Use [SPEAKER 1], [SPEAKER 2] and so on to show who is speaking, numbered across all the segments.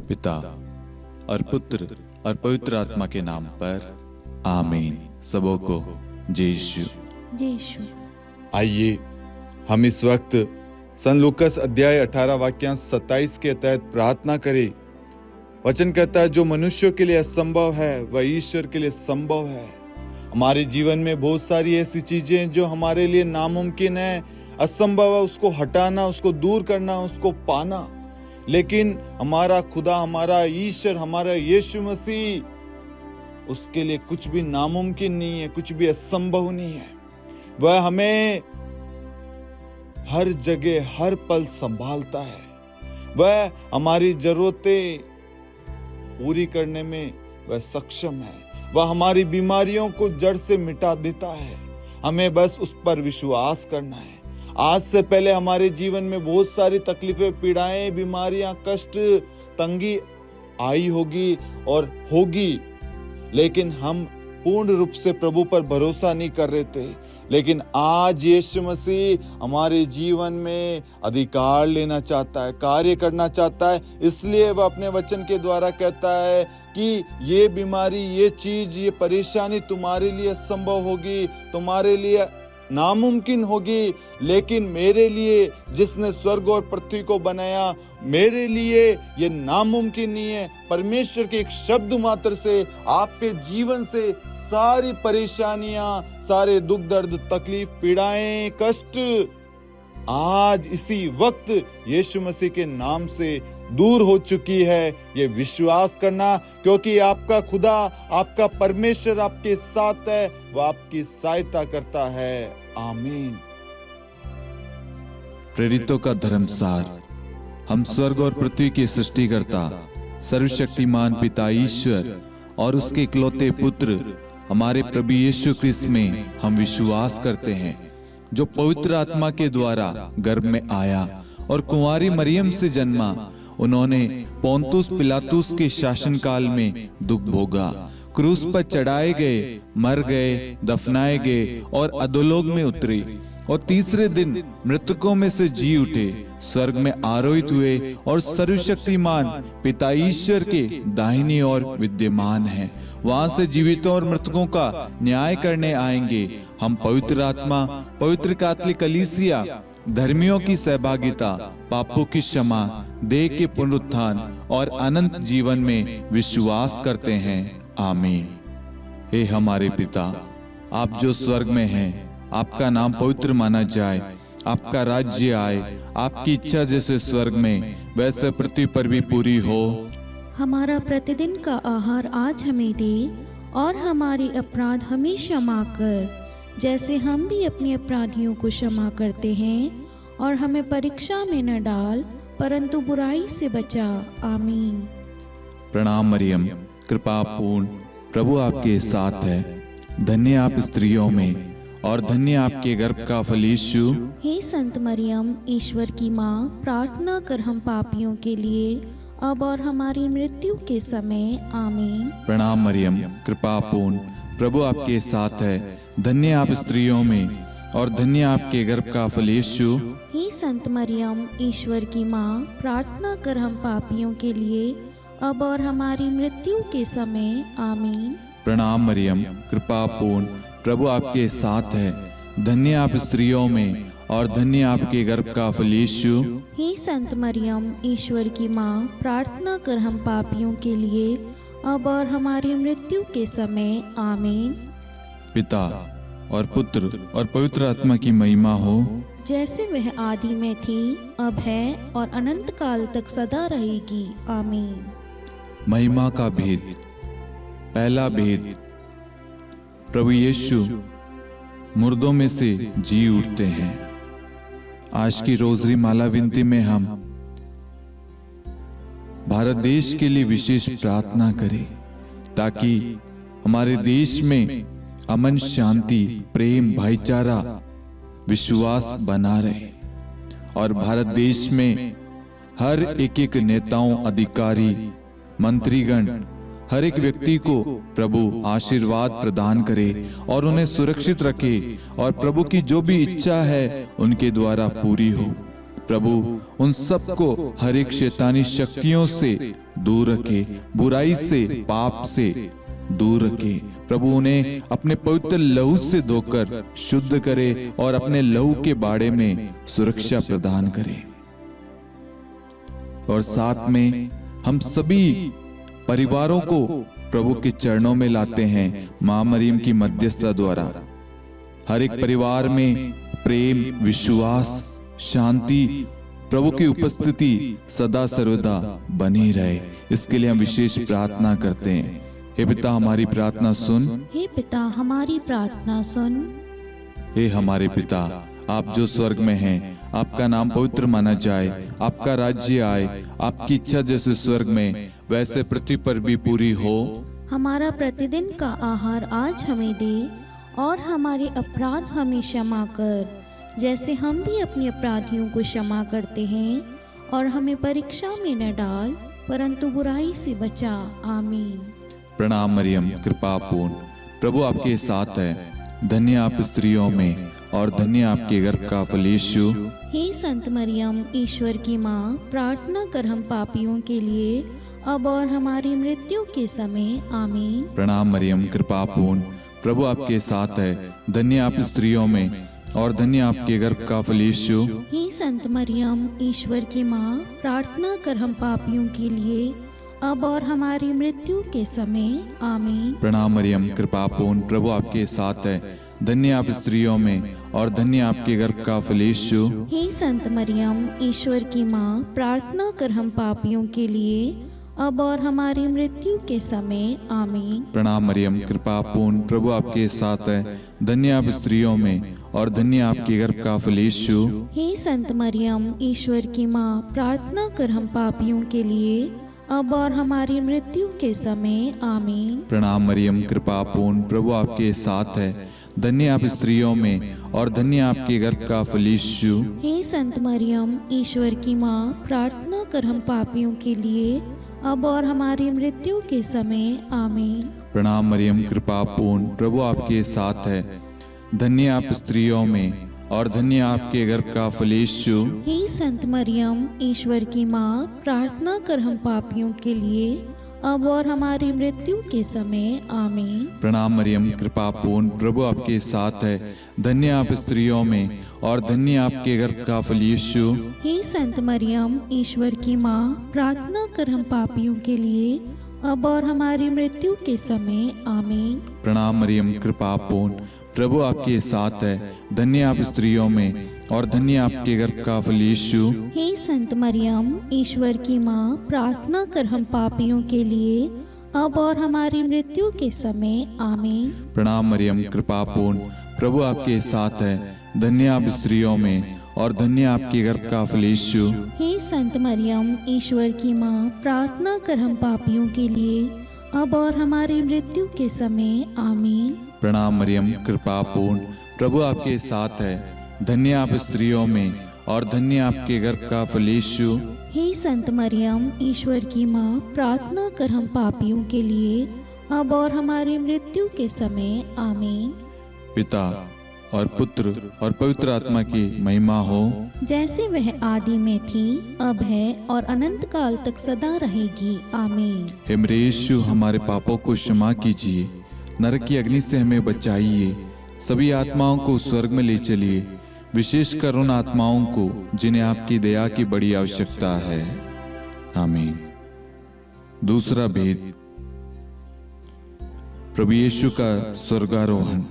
[SPEAKER 1] पिता और पुत्र और पवित्र आत्मा के नाम पर आमीन। सबों को जय यीशु।
[SPEAKER 2] जय यीशु।
[SPEAKER 3] आइए हम इस वक्त सन लूकस अध्याय 18 वाक्यांश 27 के तहत प्रार्थना करें। वचन कहता है, जो मनुष्यों के लिए असंभव है वह ईश्वर के लिए संभव है। हमारे जीवन में बहुत सारी ऐसी चीजें जो हमारे लिए नामुमकिन है, असंभव है, उसको हटाना, उसको दूर करना, उसको पाना। लेकिन हमारा खुदा, हमारा ईश्वर, हमारा यीशु मसीह, उसके लिए कुछ भी नामुमकिन नहीं है, कुछ भी असंभव नहीं है। वह हमें हर जगह हर पल संभालता है। वह हमारी जरूरतें पूरी करने में वह सक्षम है। वह हमारी बीमारियों को जड़ से मिटा देता है। हमें बस उस पर विश्वास करना है। आज से पहले हमारे जीवन में बहुत सारी तकलीफें, पीड़ाएं, बीमारियां, कष्ट, तंगी आई होगी और होगी, लेकिन हम पूर्ण रूप से प्रभु पर भरोसा नहीं कर रहे थे। लेकिन आज यीशु मसीह हमारे जीवन में अधिकार लेना चाहता है, कार्य करना चाहता है। इसलिए वह अपने वचन के द्वारा कहता है कि ये बीमारी, ये चीज, ये परेशानी तुम्हारे लिए संभव होगी, तुम्हारे लिए नामुमकिन होगी, लेकिन मेरे लिए, जिसने स्वर्ग और पृथ्वी को बनाया, मेरे लिए ये नामुमकिन नहीं है। परमेश्वर के एक शब्द मात्र से आपके जीवन से सारी परेशानियां, सारे दुख दर्द, तकलीफ, पीड़ाएं, कष्ट आज इसी वक्त यीशु मसीह के नाम से दूर हो चुकी है। ये विश्वास करना, क्योंकि आपका खुदा, आपका परमेश्वर आपके साथ है, वह आपकी सहायता करता है। आमीन।
[SPEAKER 1] प्रेरितों का धर्मसार। हम स्वर्ग और पृथ्वी के सृष्टिकर्ता, सर्वशक्तिमान पिता ईश्वर और उसके इकलौते पुत्र हमारे प्रभु यीशु क्रिस्त में हम विश्वास करते हैं, जो पवित्र आत्मा के द्वारा गर्भ में आया और कुंवारी मरियम से जन्मा। उन्होंने पोंतुस पिलातुस के शासनकाल में दुख भोगा, क्रूस पर चढ़ाए गए, मर गए, दफनाए गए और अधोलोक में उतरे और तीसरे दिन मृतकों में से जी उठे, स्वर्ग में आरोहित हुए और सर्वशक्तिमान पिता ईश्वर के दाहिनी ओर विद्यमान हैं। वहां से जीवितों और मृतकों का न्याय करने आएंगे। हम पवित्र आत्मा, पवित्र कैथोलिक कलीसिया, धर्मियों की सहभागिता, पापों की क्षमा, देह के पुनरुत्थान और अनंत जीवन में विश्वास करते हैं। आमीन। हे हमारे पिता, आप जो स्वर्ग में हैं, आपका नाम पवित्र माना जाए, आपका राज्य आए, आपकी इच्छा जैसे स्वर्ग में वैसे पृथ्वी पर भी पूरी हो।
[SPEAKER 2] हमारा प्रतिदिन का आहार आज हमें दे, और हमारे अपराध हमें क्षमा कर, जैसे हम भी अपने अपराधियों को क्षमा करते हैं, और हमें परीक्षा में न डाल, परंतु बुराई से बचा। आमीन।
[SPEAKER 1] प्रणाम मरियम, कृपा पूर्ण, प्रभु आपके साथ है। धन्य आप स्त्रियों में और धन्य आपके गर्भ का फल यीशु।
[SPEAKER 2] हे संत मरियम, ईश्वर की माँ, प्रार्थना कर हम पापियों के लिए, अब और हमारी मृत्यु के समय। आमीन।
[SPEAKER 1] प्रणाम मरियम, कृपा पूर्ण, प्रभु आपके साथ है। धन्य आप स्त्रियों में और धन्य आपके गर्भ का फल यीशु।
[SPEAKER 2] हे संत मरियम, ईश्वर की माँ, प्रार्थना कर हम पापियों के लिए, अब और हमारी मृत्यु के समय। आमीन।
[SPEAKER 1] प्रणाम मरियम, कृपा पूर्ण, प्रभु आपके साथ है। धन्य आप स्त्रियों में और धन्य आपके गर्भ का फल यीशु।
[SPEAKER 2] हे संत मरियम, ईश्वर की माँ, प्रार्थना कर हम पापियों के लिए, अब और हमारी मृत्यु के समय। आमीन।
[SPEAKER 1] पिता और पुत्र और पवित्र आत्मा की महिमा हो,
[SPEAKER 2] जैसे वह आदि में थी, अब है और अनंत काल तक सदा रहेगी। आमीन।
[SPEAKER 1] महिमा का भेद। पहला भेद, प्रभु यीशु मुर्दों में से जी उठते हैं। आज की रोजरी माला विनती में हम भारत देश के लिए विशेष प्रार्थना करें, ताकि हमारे देश में अमन, शांति, प्रेम, भाईचारा, विश्वास बना रहे और भारत देश में हर एक नेताओं, अधिकारी, मंत्रीगण, हर एक व्यक्ति को प्रभु आशीर्वाद प्रदान करे और उन्हें सुरक्षित रखे और प्रभु की जो भी इच्छा है उनके द्वारा पूरी हो। प्रभु उन सबको हर एक शैतानी शक्तियों से दूर रखे, बुराई से, पाप से दूर रखे। प्रभु उन्हें अपने पवित्र लहू से धोकर शुद्ध करे और अपने लहू के बाड़े में सुरक्षा प्रदान करे। और साथ में हम सभी परिवारों को प्रभु के चरणों में लाते हैं मां मरियम की मध्यस्थता द्वारा। हर एक परिवार में प्रेम, विश्वास, शांति, प्रभु की उपस्थिति सदा सर्वदा बनी रहे, इसके लिए हम विशेष प्रार्थना करते हैं। हे पिता हमारी प्रार्थना सुन,
[SPEAKER 2] हे पिता हमारी प्रार्थना सुन।
[SPEAKER 1] हे हमारे पिता, आप जो स्वर्ग में हैं, आपका नाम पवित्र माना जाए, आपका राज्य आए, आपकी इच्छा जैसे स्वर्ग में वैसे पृथ्वी पर भी पूरी हो।
[SPEAKER 2] हमारा प्रतिदिन का आहार आज हमें दे, और हमारे अपराध हमें क्षमा कर, जैसे हम भी अपने अपराधियों को क्षमा करते हैं, और हमें परीक्षा में न डाल, परंतु बुराई से बचा। आमीन।
[SPEAKER 1] प्रणाम मरियम, कृपा पूर्ण, प्रभु आपके साथ है। धन्य आप स्त्रियों में, और धन्य आपके गर्भ का फल यीशु।
[SPEAKER 2] हे संत मरियम, ईश्वर की माँ, प्रार्थना कर हम पापियों के लिए, अब और हमारी मृत्यु के समय। आमीन।
[SPEAKER 1] प्रणाम मरियम, कृपा पूर्ण, प्रभु आपके साथ है। धन्य आप स्त्रियों में, और धन्य आपके गर्भ का फल यीशु।
[SPEAKER 2] हे संत मरियम, ईश्वर की माँ, प्रार्थना कर हम पापियों के लिए, अब और हमारी मृत्यु के समय। आमीन।
[SPEAKER 1] प्रणाम मरियम, कृपा पूर्ण, प्रभु आपके साथ है। धन्य आप स्त्रियों में, और धन्य आपके गर्भ का फल यीशु।
[SPEAKER 2] हे संत मरियम, ईश्वर की माँ, प्रार्थना कर हम पापियों के लिए, अब और हमारी मृत्यु के समय। आमीन।
[SPEAKER 1] प्रणाम मरियम, कृपा पूर्ण, प्रभु आपके साथ है। धन्य आप स्त्रियों में, और धन्य आपके गर्भ का फल यीशु।
[SPEAKER 2] हे संत मरियम, ईश्वर की माँ, प्रार्थना कर हम पापियों के लिए, अब और हमारी मृत्यु के समय। आमीन।
[SPEAKER 1] प्रणाम मरियम, कृपा पूर्ण, प्रभु आपके साथ है। धन्य आप स्त्रियों में, और धन्य आपके गर्भ का फल यीशु।
[SPEAKER 2] हे संत मरियम, ईश्वर की माँ, प्रार्थना कर हम पापियों के लिए, अब और हमारी मृत्यु के समय। आमीन।
[SPEAKER 1] प्रणाम मरियम, कृपा पूर्ण, प्रभु आपके साथ है। धन्य आप स्त्रियों में, और धन्य आपके गर्भ का फल यीशु।
[SPEAKER 2] हे संत मरियम, ईश्वर की माँ, प्रार्थना कर हम पापियों के लिए, अब और हमारी मृत्यु के समय। आमीन।
[SPEAKER 1] प्रणाम मरियम, कृपा पूर्ण, प्रभु आपके साथ है। धन्य आप स्त्रियों में, और धन्य आपके गर्भ का फल यीशु।
[SPEAKER 2] हे संत मरियम, ईश्वर की माँ, प्रार्थना कर हम पापियों के लिए, अब और हमारी मृत्यु के समय। आमीन।
[SPEAKER 1] प्रणाम मरियम, कृपा पूर्ण, प्रभु आपके साथ है। धन्य आप स्त्रियों में, और धन्य आपके गर्भ का फल यीशु।
[SPEAKER 2] हे संत मरियम, ईश्वर की माँ, प्रार्थना कर हम पापियों के लिए, अब और हमारी मृत्यु के समय। आमीन।
[SPEAKER 1] प्रणाम मरियम, कृपा पूर्ण, प्रभु आपके साथ है। धन्य आप स्त्रियों में, और धन्य आपके गर्भ का फल यीशु।
[SPEAKER 2] हे संत मरियम, ईश्वर की माँ, प्रार्थना कर हम पापियों के लिए, अब और हमारी मृत्यु के समय। आमीन।
[SPEAKER 1] प्रणाम मरियम, कृपा पूर्ण, प्रभु आपके साथ है। धन्य आप स्त्रियों में, और धन्य आपके गर्भ का फल यीशु।
[SPEAKER 2] हे संत मरियम, ईश्वर की माँ, प्रार्थना कर हम पापियों के लिए, अब और हमारी मृत्यु के समय। आमीन।
[SPEAKER 1] पिता और पुत्र और पवित्र आत्मा की महिमा हो,
[SPEAKER 2] जैसे वह आदि में थी, अब है, और अनंत काल तक सदा रहेगी। आमीन।
[SPEAKER 1] हे मेरे यीशु, हमारे पापों को क्षमा कीजिए, नरक की अग्नि से हमें बचाइए, सभी आत्माओं को स्वर्ग में ले चलिए, विशेषकर उन आत्माओं को जिन्हें आपकी दया की बड़ी आवश्यकता है। आमीन। दूसरा भेद, प्रभु यीशु का स्वर्गारोहण।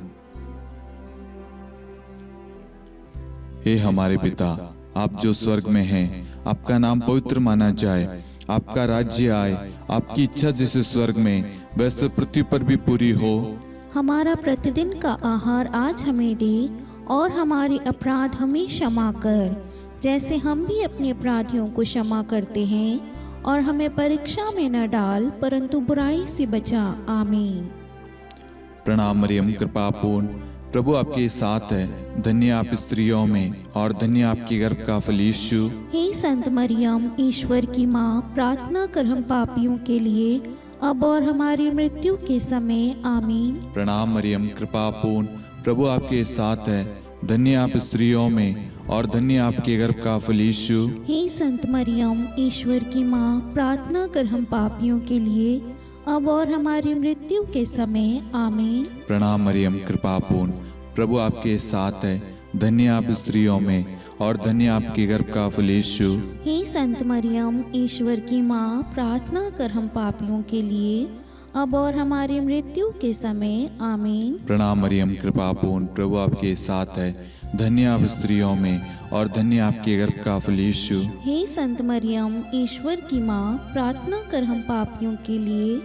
[SPEAKER 1] हे हमारे पिता, आप जो स्वर्ग में हैं, आपका नाम पवित्र माना जाए, आपका राज्य आए, आपकी इच्छा जैसे स्वर्ग में वैसे पृथ्वी पर भी पूरी हो।
[SPEAKER 2] हमारा प्रतिदिन का आहार आज हमें दे, और हमारे अपराध हमें क्षमा कर, जैसे हम भी अपने अपराधियों को क्षमा करते हैं, और हमें परीक्षा में न डाल, परंतु बुराई से बचा। आमीन।
[SPEAKER 1] प्रणाम मरियम, कृपा पूर्ण, प्रभु आपके साथ है। धन्य आप स्त्रियों में, और धन्य आपके गर्भ का फल यीशु।
[SPEAKER 2] हे संत मरियम, ईश्वर की माँ, प्रार्थना कर हम पापियों के लिए, अब और हमारी मृत्यु के समय। आमीन।
[SPEAKER 1] प्रणाम मरियम, कृपा पूर्ण, प्रभु आपके साथ है। धन्य आप स्त्रियों में और धन्य आपके गर्भ का फल यीशु।
[SPEAKER 2] हे संत मरियम, ईश्वर की माँ, प्रार्थना कर हम पापियों के लिए अब और हमारी मृत्यु के समय आमीन।
[SPEAKER 1] प्रणाम मरियम, कृपा पूर्ण, प्रभु आपके साथ है। धन्य आप स्त्रियों में और धन्य आपके गर्भ का फल यीशु।
[SPEAKER 2] हे संत मरियम, ईश्वर की माँ, प्रार्थना कर हम पापियों के लिए अब और हमारी मृत्यु के समय आमीन।
[SPEAKER 1] प्रणाम मरियम, कृपा पूर्ण, प्रभु आपके साथ है। धन्य आप स्त्रियों में और धन्य आपके गर्भ का फल यीशु।
[SPEAKER 2] हे संत मरियम, ईश्वर की माँ, प्रार्थना कर हम पापियों के लिए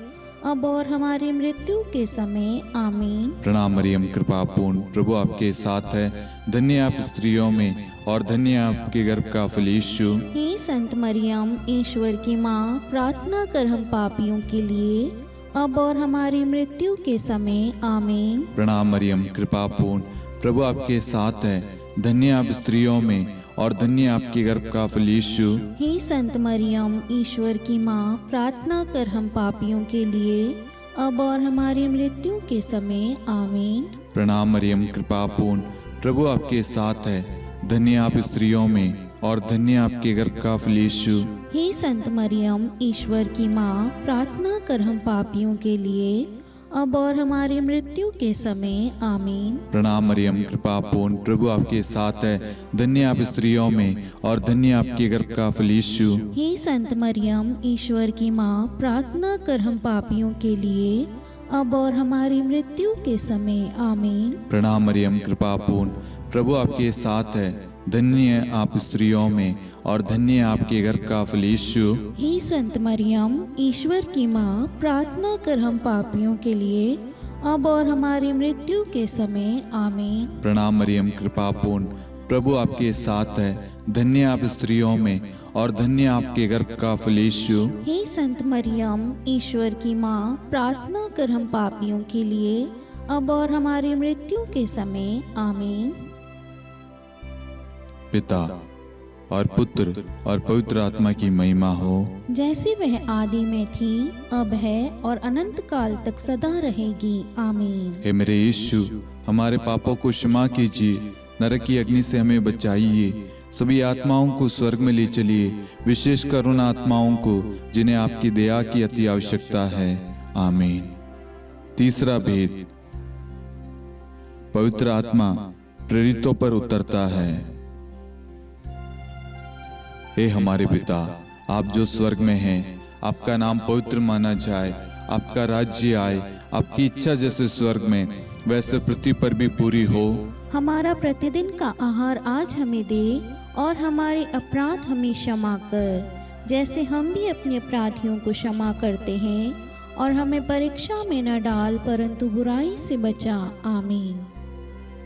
[SPEAKER 2] अब और हमारी मृत्यु के समय आमीन।
[SPEAKER 1] प्रणाम मरियम, कृपा पूर्ण, प्रभु आपके साथ है। धन्य आप स्त्रियों में और धन्य आपके गर्भ का फल यीशु।
[SPEAKER 2] हे संत मरियम, ईश्वर की माँ, प्रार्थना कर हम पापियों के लिए अब और हमारी मृत्यु के समय आमीन।
[SPEAKER 1] प्रणाम मरियम, कृपा पूर्ण, प्रभु आपके साथ है। धन्य आप स्त्रियों में और धन्य आपके गर्भ का फल यीशु।
[SPEAKER 2] हे संत मरियम, ईश्वर की माँ, प्रार्थना कर हम पापियों के लिए अब और हमारी मृत्यु के समय आमीन।
[SPEAKER 1] प्रणाम मरियम, कृपा पूर्ण, प्रभु आपके साथ है। धन्य आप स्त्रियों में और धन्य आपके गर्भ का फल यीशु।
[SPEAKER 2] हे संत मरियम, ईश्वर की माँ, प्रार्थना कर हम पापियों के लिए अब और हमारी मृत्यु के समय आमीन।
[SPEAKER 1] प्रणाम मरियम, कृपा पूर्ण, प्रभु आपके साथ है। धन्य आप स्त्रियों में और धन्य आपके गर्भ का फल यीशु।
[SPEAKER 2] हे संत मरियम, ईश्वर की माँ, प्रार्थना कर हम पापियों के लिए अब और हमारी मृत्यु के समय आमीन।
[SPEAKER 1] प्रणाम मरियम, कृपा पूर्ण, प्रभु आपके साथ है। धन्य आप स्त्रियों में और धन्य आपके गर्भ का फल यीशु।
[SPEAKER 2] हे संत मरियम, ईश्वर की माँ, प्रार्थना कर हम पापियों के लिए अब और हमारी मृत्यु के समय आमीन।
[SPEAKER 1] प्रणाम मरियम, कृपा पूर्ण, प्रभु आपके साथ है। धन्य आप स्त्रियों में और धन्य आपके गर्भ का फल यीशु।
[SPEAKER 2] हे संत मरियम, ईश्वर की माँ, प्रार्थना कर हम पापियों के लिए अब और हमारी मृत्यु के समय आमीन।
[SPEAKER 1] पिता और पुत्र और पवित्र आत्मा की महिमा हो,
[SPEAKER 2] जैसे वह आदि में थी, अब है और अनंत काल तक सदा रहेगी आमीन।
[SPEAKER 1] हे मेरे यीशु, हमारे पापों को क्षमा कीजिए, नरक की अग्नि से हमें बचाइए, सभी आत्माओं को स्वर्ग में ले चलिए, विशेषकर उन आत्माओं को जिन्हें आपकी दया की अति आवश्यकता है। आमीन। तीसरा भेद, पवित्र आत्मा प्रेरितों पर उतरता है। हे हमारे पिता, आप जो स्वर्ग में हैं, आपका नाम पवित्र माना जाए, आपका राज्य आए, आपकी इच्छा जैसे स्वर्ग में वैसे पृथ्वी पर भी पूरी हो।
[SPEAKER 2] हमारा प्रतिदिन का आहार आज हमें दे और हमारे अपराध हमें क्षमा कर, जैसे हम भी अपने अपराधियों को क्षमा करते हैं, और हमें परीक्षा में न डाल परंतु बुराई से बचा। आमीन।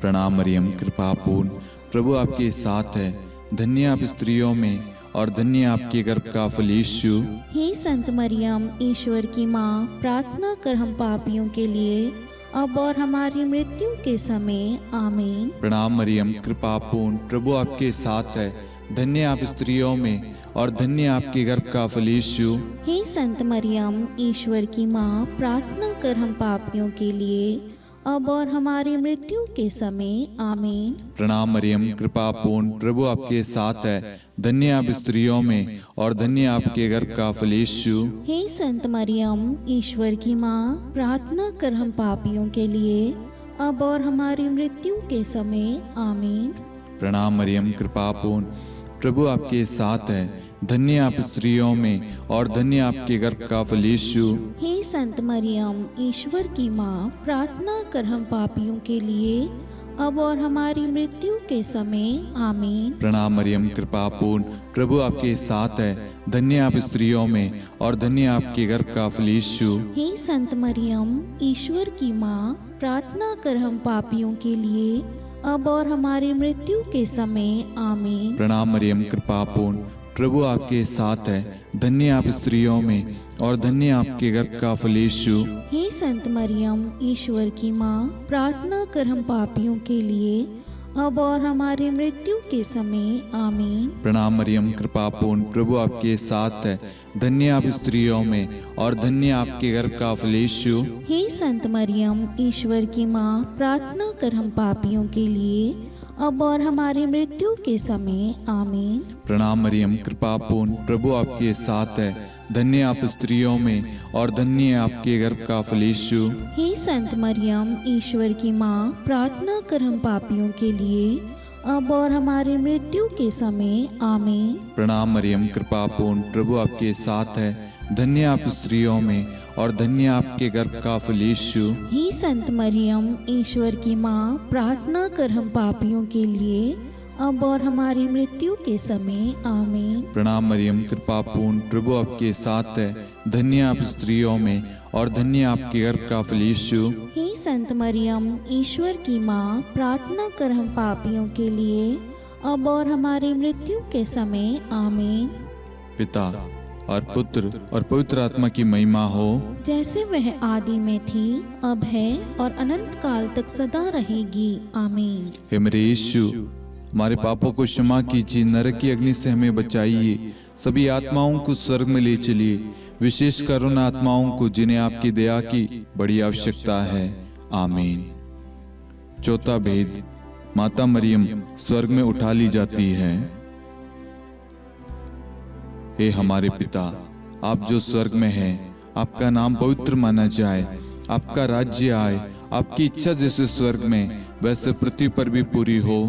[SPEAKER 1] प्रणाम मरियम, कृपा पूर्ण, प्रभु आपके साथ है। धन्य आप स्त्रियों में और धन्य आपके गर्भ का फल यीशु।
[SPEAKER 2] हे संत मरियम, ईश्वर की माँ, प्रार्थना कर हम पापियों के लिए अब और हमारी मृत्यु के समय आमीन।
[SPEAKER 1] प्रणाम मरियम, कृपा पूर्ण, प्रभु आपके साथ है। धन्य आप स्त्रियों में और धन्य आपके गर्भ का फल यीशु।
[SPEAKER 2] हे संत मरियम, ईश्वर की माँ, प्रार्थना कर हम पापियों के लिए अब और हमारी मृत्यु के समय आमीन।
[SPEAKER 1] प्रणाम मरियम, कृपा पूर्ण, प्रभु आपके साथ है। धन्य आप स्त्रियों में और धन्य आपके गर्भ का फल यीशु।
[SPEAKER 2] हे संत मरियम, ईश्वर की माँ, प्रार्थना कर हम पापियों के लिए अब और हमारी मृत्यु के समय आमीन।
[SPEAKER 1] प्रणाम मरियम, कृपा पूर्ण, प्रभु आपके साथ है। धन्य आप स्त्रियों में और धन्य आपके गर्भ का फल यीशु।
[SPEAKER 2] हे संत मरियम, ईश्वर की माँ, प्रार्थना कर हम पापियों के लिए अब और हमारी मृत्यु के समय आमीन।
[SPEAKER 1] प्रणाम मरियम, कृपा पूर्ण, प्रभु आपके साथ है। धन्य आप स्त्रियों में और धन्य आपके गर्भ का फल यीशु।
[SPEAKER 2] हे संत मरियम, ईश्वर की माँ, प्रार्थना कर हम पापियों के लिए अब और हमारी मृत्यु के समय आमीन।
[SPEAKER 1] प्रणाम मरियम, कृपा पूर्ण, प्रभु आपके साथ है। धन्य आप स्त्रियों में और धन्य आपके गर्भ का फल यीशु।
[SPEAKER 2] हे संत मरियम, ईश्वर की माँ, प्रार्थना कर हम पापियों के लिए अब और हमारी मृत्यु के समय आमीन।
[SPEAKER 1] प्रणाम मरियम, कृपा पूर्ण, प्रभु आपके साथ है। धन्य आप स्त्रियों में और धन्य आपके गर्भ का फल यीशु।
[SPEAKER 2] हे संत मरियम, ईश्वर की माँ, प्रार्थना कर हम पापियों के लिए अब और हमारी मृत्यु के समय आमीन।
[SPEAKER 1] प्रणाम मरियम, कृपा पूर्ण, प्रभु आपके साथ है। धन्य आप स्त्रियों में और धन्य आपके गर्भ का फल यीशु।
[SPEAKER 2] हे संत मरियम, ईश्वर की माँ, प्रार्थना कर हम पापियों के लिए, अब और हमारी मृत्यु के समय आमीन।
[SPEAKER 1] प्रणाम मरियम, कृपा पूर्ण, प्रभु आपके साथ है। धन्य आप स्त्रियों में और धन्य आपके गर्भ का फल यीशु।
[SPEAKER 2] हे संत मरियम, ईश्वर की माँ, प्रार्थना कर हम पापियों के लिए, अब और हमारी मृत्यु के समय आमीन।
[SPEAKER 1] प्रणाम मरियम, कृपा पूर्ण, प्रभु आपके साथ है। धन्य आप स्त्रियों में और धन्य आपके गर्भ का फल यीशु।
[SPEAKER 2] हे संत मरियम, ईश्वर की माँ, प्रार्थना कर हम पापियों के लिए, अब और हमारी मृत्यु के समय आमीन।
[SPEAKER 1] पिता और पुत्र और पवित्र आत्मा की महिमा हो,
[SPEAKER 2] जैसे वह आदि में थी, अब है और अनंत काल तक सदा रहेगी आमीन।
[SPEAKER 1] हे मेरे यीशु, हमारे पापों को क्षमा कीजिए, नरक की अग्नि से हमें बचाइए, सभी आत्माओं को स्वर्ग में ले चलिए, विशेषकर उन आत्माओं को जिन्हें आपकी दया की बड़ी आवश्यकता है। आमीन। चौथा भेद, माता मरियम स्वर्ग में उठा ली जाती है। हे हमारे पिता, आप जो स्वर्ग में हैं, आपका नाम पवित्र माना जाए, आपका राज्य आए, आपकी इच्छा जैसे स्वर्ग में वैसे पृथ्वी पर भी पूरी हो।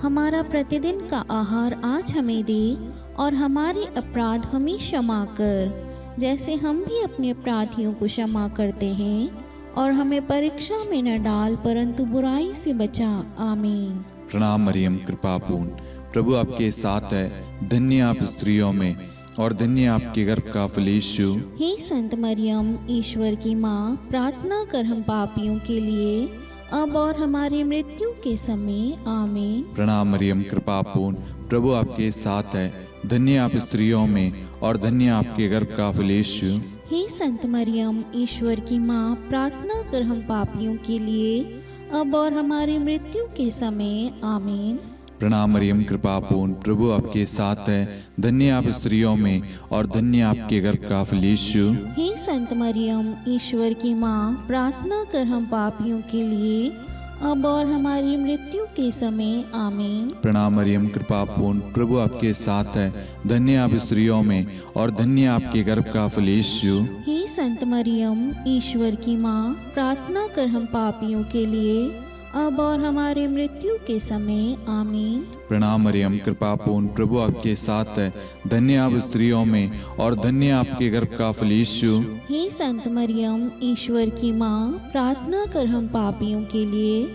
[SPEAKER 2] हमारा प्रतिदिन का आहार आज हमें दे, और हमारे अपराध हमें क्षमा कर, जैसे हम भी अपने अपराधियों को क्षमा करते हैं, और हमें परीक्षा में न डाल, परंतु बुराई से बचा। आमीन।
[SPEAKER 1] प्रणाम मरियम, कृपा पूर्ण, प्रभु आपके साथ है। धन्य आप स्त्रियों में और धन्य आपके गर्भ का फल यीशु।
[SPEAKER 2] हे संत मरियम, ईश्वर की माँ, प्रार्थना कर हम पापियों के लिए, अब और हमारी मृत्यु के समय आमीन।
[SPEAKER 1] प्रणाम मरियम, कृपा पूर्ण, प्रभु आपके साथ है। धन्य आप स्त्रियों में और धन्य आपके गर्भ का फल यीशु।
[SPEAKER 2] हे संत मरियम, ईश्वर की माँ, प्रार्थना कर हम पापियों के लिए, अब और हमारी मृत्यु के समय आमीन।
[SPEAKER 1] प्रणाम मरियम, कृपा पूर्ण, प्रभु आपके साथ है। धन्य आप स्त्रियों में और धन्य आपके गर्भ का फल यीशु।
[SPEAKER 2] हे संत मरियम, ईश्वर की माँ, प्रार्थना कर हम पापियों के लिए, अब और हमारी मृत्यु के समय आमीन।
[SPEAKER 1] प्रणाम मरियम, कृपा पूर्ण, प्रभु आपके साथ है। धन्य आप स्त्रियों में और धन्य आपके गर्भ का फल यीशु।
[SPEAKER 2] हे संत मरियम, ईश्वर की माँ, प्रार्थना कर हम पापियों के लिए, अब और हमारी मृत्यु के समय आमीन।
[SPEAKER 1] प्रणाम मरियम, कृपा पूर्ण, प्रभु आपके साथ है। धन्य आप स्त्रियों में और धन्य आपके गर्भ का फल यीशु।
[SPEAKER 2] हे संत मरियम, ईश्वर की माँ, प्रार्थना कर हम पापियों के लिए,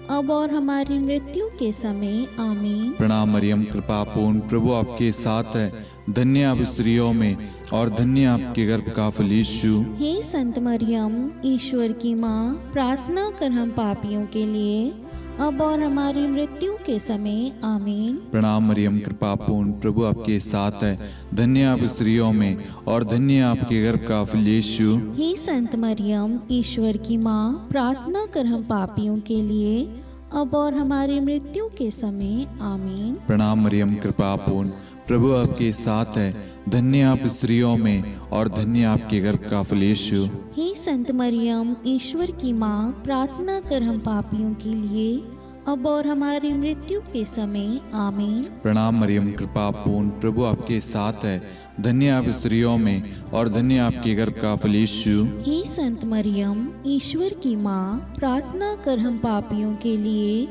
[SPEAKER 2] अब और हमारी मृत्यु के समय आमीन।
[SPEAKER 1] प्रणाम मरियम, कृपा पूर्ण, प्रभु आपके साथ है। धन्य आप स्त्रियों में और धन्य आपके गर्भ का फल यीशु।
[SPEAKER 2] हे संत मरियम, ईश्वर की माँ, प्रार्थना कर हम पापियों के लिए, अब और हमारी मृत्यु के समय आमीन।
[SPEAKER 1] प्रणाम मरियम, कृपा पूर्ण, प्रभु आपके साथ है। धन्य आप स्त्रियों में और धन्य आपके गर्भ का फल यीशु।
[SPEAKER 2] हे संत मरियम, ईश्वर की माँ, प्रार्थना कर हम पापियों के लिए, अब और हमारी मृत्यु के समय आमीन।
[SPEAKER 1] प्रणाम मरियम, कृपा पूर्ण, प्रभु आपके साथ है। धन्य आप स्त्रियों में और धन्य आपके गर्भ का फल यीशु।
[SPEAKER 2] हे संत मरियम, ईश्वर की माँ, प्रार्थना कर हम पापियों के लिए, अब और हमारी मृत्यु के समय आमीन।
[SPEAKER 1] प्रणाम मरियम, कृपा पूर्ण, प्रभु आपके साथ है। धन्य आप स्त्रियों में और धन्य आपके गर्भ का फल यीशु।
[SPEAKER 2] हे संत मरियम, ईश्वर की माँ, प्रार्थना कर हम पापियों के लिए,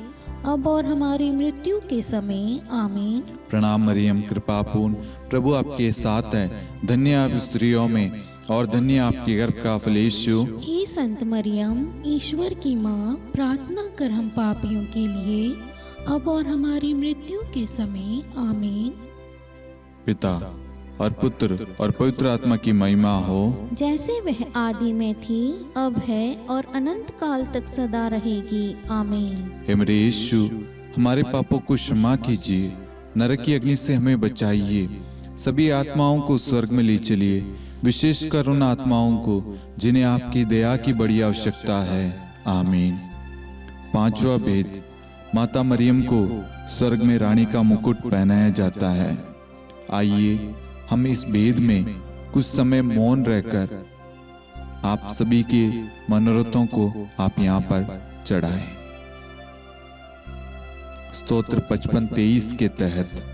[SPEAKER 2] अब और हमारी मृत्यु के समय आमीन।
[SPEAKER 1] प्रणाम मरियम, कृपा पूर्ण, प्रभु आपके साथ है। धन्य आप स्त्रियों में और धन्य आपके गर्भ का फल यीशु।
[SPEAKER 2] हे संत मरियम, ईश्वर की माँ, प्रार्थना कर हम पापियों के लिए, अब और हमारी मृत्यु के समय आमीन।
[SPEAKER 1] पिता और पुत्र और पवित्र आत्मा की महिमा हो,
[SPEAKER 2] जैसे वह आदि में थी, अब है और अनंत काल तक सदा रहेगी आमीन।
[SPEAKER 1] हे मेरे यीशु, हमारे पापों को क्षमा कीजिए, नरक की अग्नि से हमें बचाइए, सभी आत्माओं को स्वर्ग में ले चलिए, विशेषकर उन आत्माओं को जिन्हें आपकी दया की बड़ी आवश्यकता है। आमीन। पांचवा भेद, माता मरियम को स्वर्ग में रानी का मुकुट पहनाया जाता है। आइए हम इस भेद में कुछ समय मौन रहकर आप सभी के मनोरथों को आप यहाँ पर चढ़ाएं। स्तोत्र 55:23 के तहत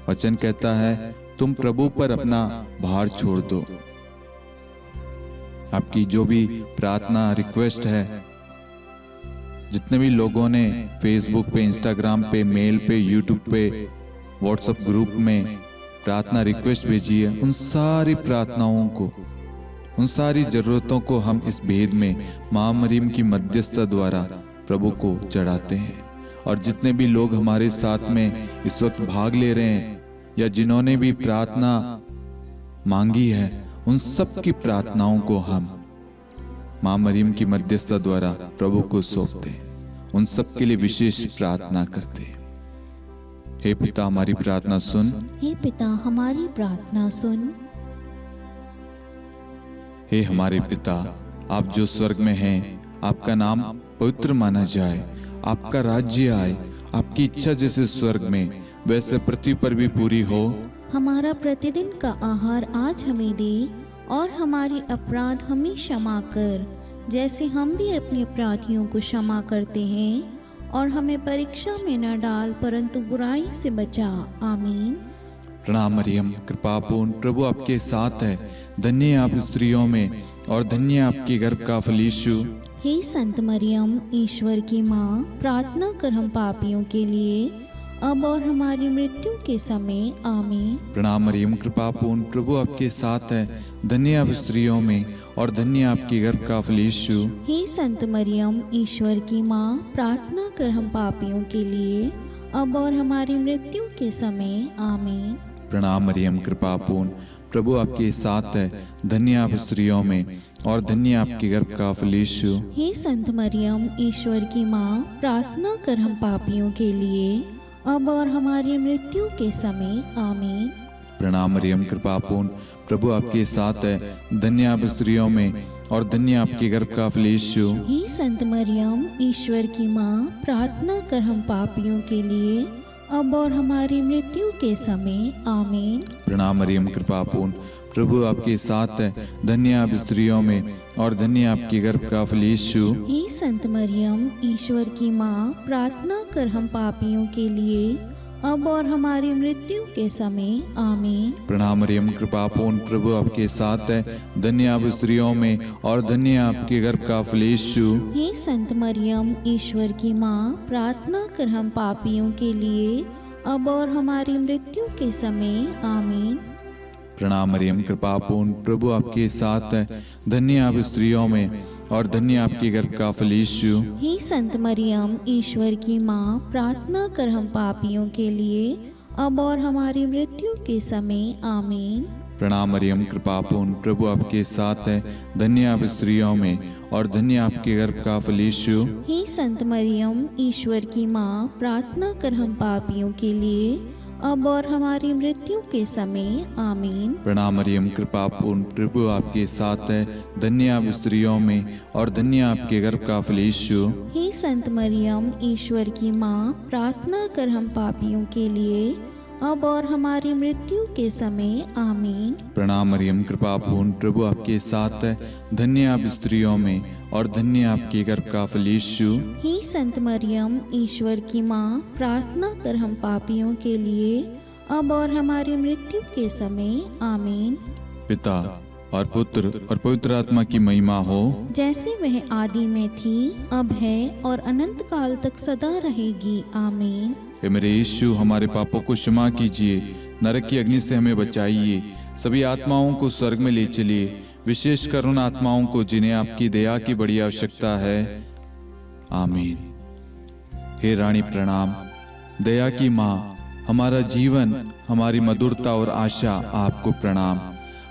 [SPEAKER 1] वचन कहता है, तुम प्रभु पर अपना भार छोड़ दो। आपकी जो भी प्रार्थना रिक्वेस्ट है, जितने भी लोगों ने फेसबुक पे, इंस्टाग्राम पे, मेल पे, यूट्यूब पे, व्हाट्सएप ग्रुप में प्रार्थना रिक्वेस्ट भेजी है, उन सारी प्रार्थनाओं को, उन सारी जरूरतों को हम इस भेद में मां मरियम की मध्यस्थता द्वारा प्रभु को चढ़ाते हैं। और जितने भी लोग हमारे साथ में इस वक्त भाग ले रहे हैं या जिन्होंने भी प्रार्थना मांगी है, उन सब की प्रार्थनाओं को हम मां मरियम की मध्यस्थता द्वारा प्रभु को सौंपते हैं, उन सब के लिए विशेष प्रार्थना करते हैं। हे पिता, हमारी प्रार्थना सुन।
[SPEAKER 2] हे पिता, हमारी प्रार्थना सुन।
[SPEAKER 1] हे हमारे पिता, आप जो स्वर्ग में हैं, आपका नाम पवित्र माना जाए, आपका राज्य आए, आपकी इच्छा जैसे स्वर्ग में वैसे पृथ्वी पर भी पूरी हो।
[SPEAKER 2] हमारा प्रतिदिन का आहार आज हमें दे, और हमारे अपराध हमें क्षमा कर, जैसे हम भी अपने अपराधियों को क्षमा करते हैं, और हमें परीक्षा में न डाल, परंतु बुराई से बचा। आमीन।
[SPEAKER 1] प्रणाम मरियम, कृपापूर्ण, प्रभु आपके साथ है, धन्य आप स्त्रियों में और धन्य आपके गर्भ का फल यीशु।
[SPEAKER 2] हे संत मरियम, ईश्वर की माँ, प्रार्थना कर हम पापियों के लिए, अब और हमारी मृत्यु के समय। आमीन।
[SPEAKER 1] प्रणाम मरियम, कृपापूर्ण, प्रभु आपके साथ है, धन्य आप स्त्रियों में और धन्य आपके गर्भ का फल यीशु।
[SPEAKER 2] हे संत मरियम, ईश्वर की माँ, प्रार्थना कर हम पापियों के लिए, अब और हमारी मृत्यु के समय। आमीन।
[SPEAKER 1] प्रणाम मरियम, कृपापूर्ण, प्रभु आपके साथ है, धन्य आप स्त्रियों में और धन्य आपके गर्भ का फल यीशु।
[SPEAKER 2] हे संत मरियम, ईश्वर की माँ, प्रार्थना कर हम पापियों के लिए, अब और हमारी मृत्यु के समय। आमीन।
[SPEAKER 1] प्रणाम मरियम, कृपापूर्ण, प्रभु आपके साथ है, धन्य आप स्त्रियों में और धन्य आपके गर्भ का फल यीशु।
[SPEAKER 2] हे संत मरियम, ईश्वर की माँ, प्रार्थना कर हम पापियों के लिए, अब और हमारी मृत्यु के समय। आमीन।
[SPEAKER 1] प्रणाम मरियम, कृपापूर्ण, प्रभु आपके साथ है, धन्य आप स्त्रियों में और धन्य आपके गर्भ का फल यीशु।
[SPEAKER 2] हे संत मरियम, ईश्वर की माँ, प्रार्थना कर हम पापियों के लिए, अब और हमारी मृत्यु के समय। आमीन।
[SPEAKER 1] प्रणाम मरियम, कृपापूर्ण, प्रभु आपके साथ है, धन्य आप स्त्रियों में और धन्य आपके गर्भ का फल यीशु।
[SPEAKER 2] हे संत मरियम, ईश्वर की माँ, प्रार्थना कर हम पापियों के लिए, अब और हमारी मृत्यु के समय। आमीन।
[SPEAKER 1] प्रणाम मरियम, कृपापूर्ण, प्रभु आपके साथ है, धन्य आप स्त्रियों में और धन्य आपके गर्भ का फल यीशु।
[SPEAKER 2] हे संत मरियम, ईश्वर की माँ, प्रार्थना कर हम पापियों के लिए, अब और हमारी मृत्यु के समय। आमीन।
[SPEAKER 1] प्रणाम मरियम, कृपापूर्ण, प्रभु आपके साथ है, धन्य आप स्त्रियों में और धन्य आपके गर्भ का फल यीशु।
[SPEAKER 2] हे संत मरियम, ईश्वर की माँ, प्रार्थना कर हम पापियों के लिए, अब और हमारी मृत्यु के समय। आमीन।
[SPEAKER 1] प्रणाम मरियम, कृपापूर्ण, प्रभु आपके साथ है, धन्य आप स्त्रियों में और धन्य आपके गर्भ का फल यीशु।
[SPEAKER 2] हे संत मरियम, ईश्वर की माँ, प्रार्थना कर हम पापियों के लिए, अब और हमारी मृत्यु के समय। आमीन।
[SPEAKER 1] प्रणाम मरियम, कृपापूर्ण, प्रभु आपके साथ है, धन्य आप स्त्रियों में और धन्य आपके गर्भ का फल यीशु।
[SPEAKER 2] हे संत मरियम, ईश्वर की माँ, प्रार्थना कर हम पापियों के लिए, अब और हमारी मृत्यु के समय। आमीन।
[SPEAKER 1] पिता और पुत्र और पवित्र आत्मा की महिमा हो,
[SPEAKER 2] जैसे वह आदि में थी, अब है और अनंत काल तक सदा रहेगी। आमीन।
[SPEAKER 1] हे मेरे यीशु, हमारे पापों को क्षमा कीजिए, नरक की अग्नि से हमें बचाइए, सभी आत्माओं को स्वर्ग में ले चलिए, विशेषकर उन आत्माओं को जिन्हें आपकी दया की बड़ी आवश्यकता है। आमीन। हे रानी प्रणाम, दया की माँ, हमारा जीवन, हमारी मधुरता और आशा आपको प्रणाम।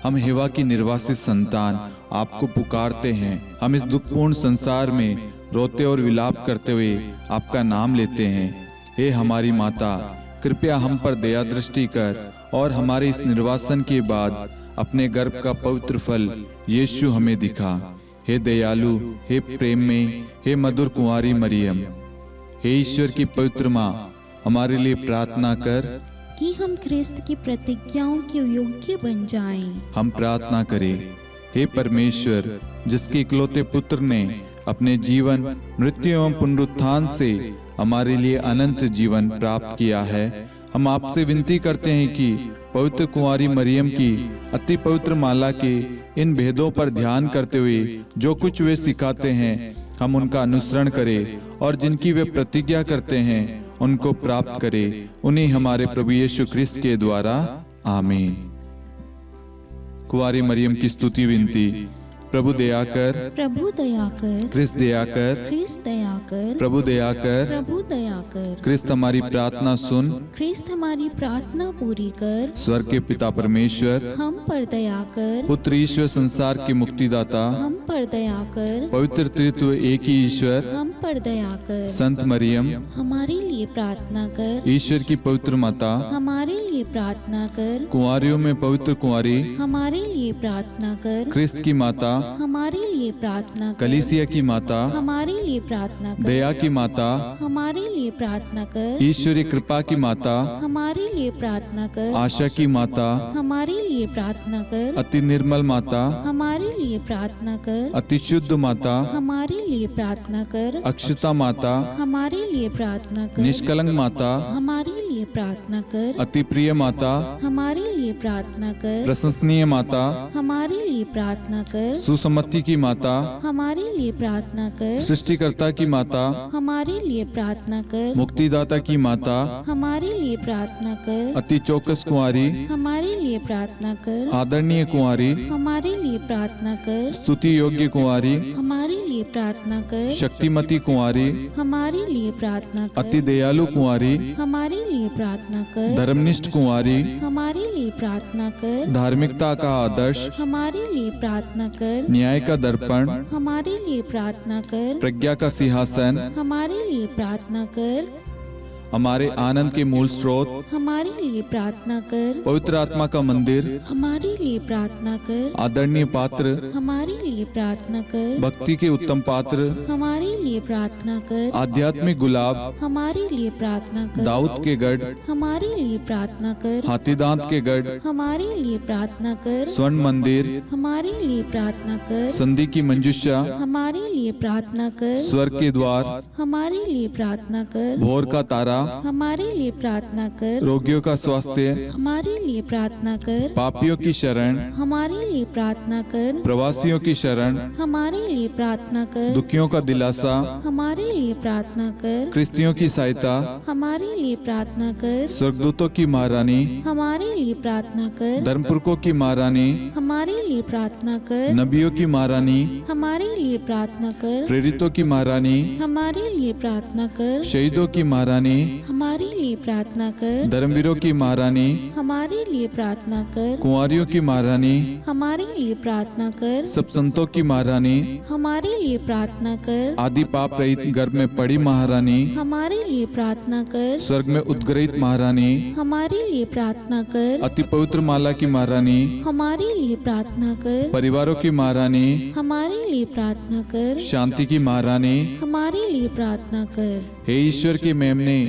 [SPEAKER 1] हम हेवा की निर्वासित संतान आपको पुकारते हैं। हम इस दुखपूर्ण संसार में रोते और विलाप करते हुए आपका नाम लेते हैं। हे हमारी माता, कृपया हम पर दया दृष्टि कर और हमारे इस निर्वासन के बाद अपने गर्भ का पवित्र फल यीशु हमें दिखा। हे दयालु, हे प्रेम में, हे मधुर कुंवारी मरियम, हे ईश्वर की पवित्र माँ, हमारे लिए प्रार्थना कर
[SPEAKER 2] कि हम ख्रिस्त की प्रतिज्ञाओं के योग्य बन जाएं।
[SPEAKER 1] हम प्रार्थना करें। हे परमेश्वर, जिसके इकलौते पुत्र ने अपने जीवन, मृत्यु एवं पुनरुत्थान से हमारे लिए अनंत जीवन प्राप्त किया है। हम आपसे विनती करते हैं कि पवित्र कुंवारी मरियम की अति पवित्र माला के इन भेदों पर ध्यान करते हुए जो कुछ वे सिखाते हैं हम उनका अनुसरण करें और जिनकी वे प्रतिज्ञा करते हैं उनको प्राप्त करें। उन्हीं हमारे प्रभु यीशु ख्रिस्त के द्वारा आमीन। कुंवारी मरियम की स्तुति विनती। प्रभु दया कर,
[SPEAKER 2] प्रभु दया कर,
[SPEAKER 1] ख्रिस्त दया कर,
[SPEAKER 2] ख्रिस्त दया कर,
[SPEAKER 1] प्रभु दया कर,
[SPEAKER 2] प्रभु दया कर,
[SPEAKER 1] ख्रिस्त हमारी प्रार्थना सुन।
[SPEAKER 2] ख्रिस्त हमारी प्रार्थना पूरी कर,
[SPEAKER 1] स्वर्ग के पिता परमेश्वर,
[SPEAKER 2] हम पर दया कर,
[SPEAKER 1] पुत्र ईश्वर संसार के मुक्तिदाता,
[SPEAKER 2] हम पर दया कर,
[SPEAKER 1] पवित्र त्रित्व एक ही ईश्वर,
[SPEAKER 2] हम पर दया कर,
[SPEAKER 1] संत मरियम,
[SPEAKER 2] हमारे लिए प्रार्थना कर,
[SPEAKER 1] ईश्वर की पवित्र माता,
[SPEAKER 2] हमारे लिए प्रार्थना कर,
[SPEAKER 1] कुंवारियों में पवित्र कुंवारी,
[SPEAKER 2] हमारे लिए प्रार्थना कर,
[SPEAKER 1] ख्रिस्त की माता,
[SPEAKER 2] हमारे लिए प्रार्थना कर,
[SPEAKER 1] कलीसिया की माता,
[SPEAKER 2] हमारे लिए प्रार्थना कर,
[SPEAKER 1] दया की माता,
[SPEAKER 2] हमारे लिए प्रार्थना कर,
[SPEAKER 1] ईश्वरीय कृपा की माता,
[SPEAKER 2] हमारे लिए प्रार्थना कर,
[SPEAKER 1] आशा की माता,
[SPEAKER 2] हमारे लिए प्रार्थना कर,
[SPEAKER 1] अति निर्मल माता,
[SPEAKER 2] हमारे लिए प्रार्थना कर,
[SPEAKER 1] अति शुद्ध माता,
[SPEAKER 2] हमारे लिए प्रार्थना कर,
[SPEAKER 1] अक्षता माता,
[SPEAKER 2] हमारे लिए प्रार्थना कर,
[SPEAKER 1] निष्कलंक माता,
[SPEAKER 2] हमारे लिए प्रार्थना कर,
[SPEAKER 1] अति प्रिय माता,
[SPEAKER 2] हमारे लिए प्रार्थना कर,
[SPEAKER 1] प्रशंसनीय माता,
[SPEAKER 2] हमारे लिए प्रार्थना कर,
[SPEAKER 1] सुसम्मति की माता,
[SPEAKER 2] हमारे लिए प्रार्थना कर,
[SPEAKER 1] सृष्टिकर्ता की माता,
[SPEAKER 2] हमारे लिए प्रार्थना कर,
[SPEAKER 1] मुक्तिदाता की माता,
[SPEAKER 2] हमारे लिए प्रार्थना कर,
[SPEAKER 1] अति चौकस कुंवारी,
[SPEAKER 2] हमारे लिए प्रार्थना कर,
[SPEAKER 1] आदरणीय कुंवारी,
[SPEAKER 2] हमारे लिए प्रार्थना कर,
[SPEAKER 1] स्तुति योग्य कुंवारी,
[SPEAKER 2] हमारे लिए प्रार्थना कर,
[SPEAKER 1] शक्तिमती कुंवारी,
[SPEAKER 2] हमारे लिए प्रार्थना
[SPEAKER 1] अति
[SPEAKER 2] कर,
[SPEAKER 1] दयालु कुंवारी,
[SPEAKER 2] हमारे लिए प्रार्थना कर,
[SPEAKER 1] धर्मनिष्ठ कुंवारी,
[SPEAKER 2] हमारे लिए प्रार्थना कर,
[SPEAKER 1] धार्मिकता का आदर्श,
[SPEAKER 2] हमारे लिए प्रार्थना कर,
[SPEAKER 1] न्याय का दर्पण,
[SPEAKER 2] हमारे लिए प्रार्थना कर,
[SPEAKER 1] प्रज्ञा का सिंहासन,
[SPEAKER 2] हमारे लिए प्रार्थना कर,
[SPEAKER 1] हमारे आनंद के मूल स्रोत,
[SPEAKER 2] हमारे लिए प्रार्थना कर,
[SPEAKER 1] पवित्र आत्मा का मंदिर,
[SPEAKER 2] हमारे लिए प्रार्थना कर,
[SPEAKER 1] आदरणीय पात्र,
[SPEAKER 2] हमारे लिए प्रार्थना कर,
[SPEAKER 1] भक्ति के उत्तम पात्र,
[SPEAKER 2] हमारे लिए प्रार्थना कर,
[SPEAKER 1] आध्यात्मिक गुलाब,
[SPEAKER 2] हमारे लिए प्रार्थना कर,
[SPEAKER 1] दाऊद के गढ़,
[SPEAKER 2] हमारे लिए प्रार्थना कर,
[SPEAKER 1] हाथीदांत के गढ़,
[SPEAKER 2] हमारे लिए प्रार्थना कर,
[SPEAKER 1] स्वर्ण मंदिर,
[SPEAKER 2] हमारे लिए प्रार्थना कर,
[SPEAKER 1] संधि की मंजुषा,
[SPEAKER 2] हमारे लिए प्रार्थना कर,
[SPEAKER 1] स्वर्ग के द्वार,
[SPEAKER 2] हमारे लिए प्रार्थना कर,
[SPEAKER 1] भोर का तारा,
[SPEAKER 2] हमारे लिए प्रार्थना कर,
[SPEAKER 1] रोगियों का स्वास्थ्य,
[SPEAKER 2] हमारे लिए प्रार्थना कर,
[SPEAKER 1] पापियों की शरण,
[SPEAKER 2] हमारे लिए प्रार्थना कर,
[SPEAKER 1] प्रवासियों की शरण,
[SPEAKER 2] हमारे लिए प्रार्थना कर,
[SPEAKER 1] दुखियों का दिलासा,
[SPEAKER 2] हमारे लिए प्रार्थना कर,
[SPEAKER 1] क्रिस्तियों की सहायता,
[SPEAKER 2] हमारे लिए प्रार्थना कर,
[SPEAKER 1] स्वर्गदूतों की महारानी,
[SPEAKER 2] हमारे लिए प्रार्थना कर,
[SPEAKER 1] धर्मपुरखों की महारानी,
[SPEAKER 2] हमारे लिए प्रार्थना कर,
[SPEAKER 1] नबियों की महारानी,
[SPEAKER 2] हमारे लिए प्रार्थना कर,
[SPEAKER 1] प्रेरितों की महारानी,
[SPEAKER 2] हमारे लिए प्रार्थना कर,
[SPEAKER 1] शहीदों की महारानी,
[SPEAKER 2] हमारे लिए प्रार्थना कर,
[SPEAKER 1] धर्मवीरों की महारानी,
[SPEAKER 2] हमारे लिए प्रार्थना कर,
[SPEAKER 1] कुंवारियों की महारानी,
[SPEAKER 2] हमारे लिए प्रार्थना कर,
[SPEAKER 1] सब संतों की महारानी,
[SPEAKER 2] हमारे लिए प्रार्थना कर,
[SPEAKER 1] आदि पाप रहित गर्भ में पड़ी महारानी,
[SPEAKER 2] हमारे लिए प्रार्थना कर,
[SPEAKER 1] स्वर्ग में उद्ग्रहित महारानी,
[SPEAKER 2] हमारे लिए प्रार्थना कर,
[SPEAKER 1] अति पवित्र माला की महारानी,
[SPEAKER 2] हमारे लिए प्रार्थना कर,
[SPEAKER 1] परिवारों की महारानी,
[SPEAKER 2] हमारे लिए प्रार्थना कर,
[SPEAKER 1] शांति की महारानी,
[SPEAKER 2] हमारे लिए प्रार्थना कर।
[SPEAKER 1] हे ईश्वर के मेमने,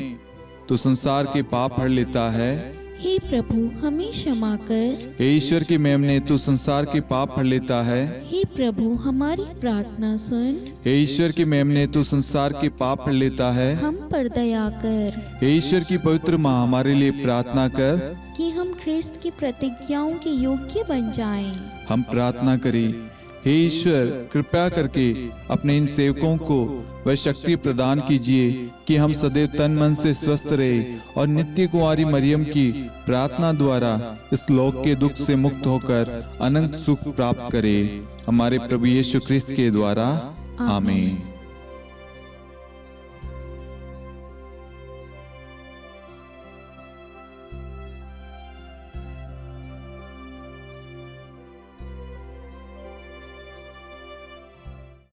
[SPEAKER 1] तो संसार के पाप हर लेता है।
[SPEAKER 2] हे प्रभु हमें क्षमा कर।
[SPEAKER 1] हे ईश्वर के मेमने, तू संसार के पाप हर लेता है।
[SPEAKER 2] हे प्रभु हमारी प्रार्थना सुन।
[SPEAKER 1] हे ईश्वर के मेमने, तू संसार के पाप हर लेता है।
[SPEAKER 2] हम पर दया कर
[SPEAKER 1] हे ईश्वर की पवित्र माँ, हमारे लिए प्रार्थना कर
[SPEAKER 2] कि हम ख्रिस्त की प्रतिज्ञाओं के योग्य बन जाएं।
[SPEAKER 1] हम प्रार्थना करें। हे ईश्वर, कृपया करके अपने इन सेवकों को वह शक्ति प्रदान कीजिए कि हम सदैव तन मन से स्वस्थ रहे और नित्य कुंवारी मरियम की प्रार्थना द्वारा इस लोक के दुख से मुक्त होकर अनंत सुख प्राप्त करें। हमारे प्रभु यीशु ख्रिस्त के द्वारा आमीन।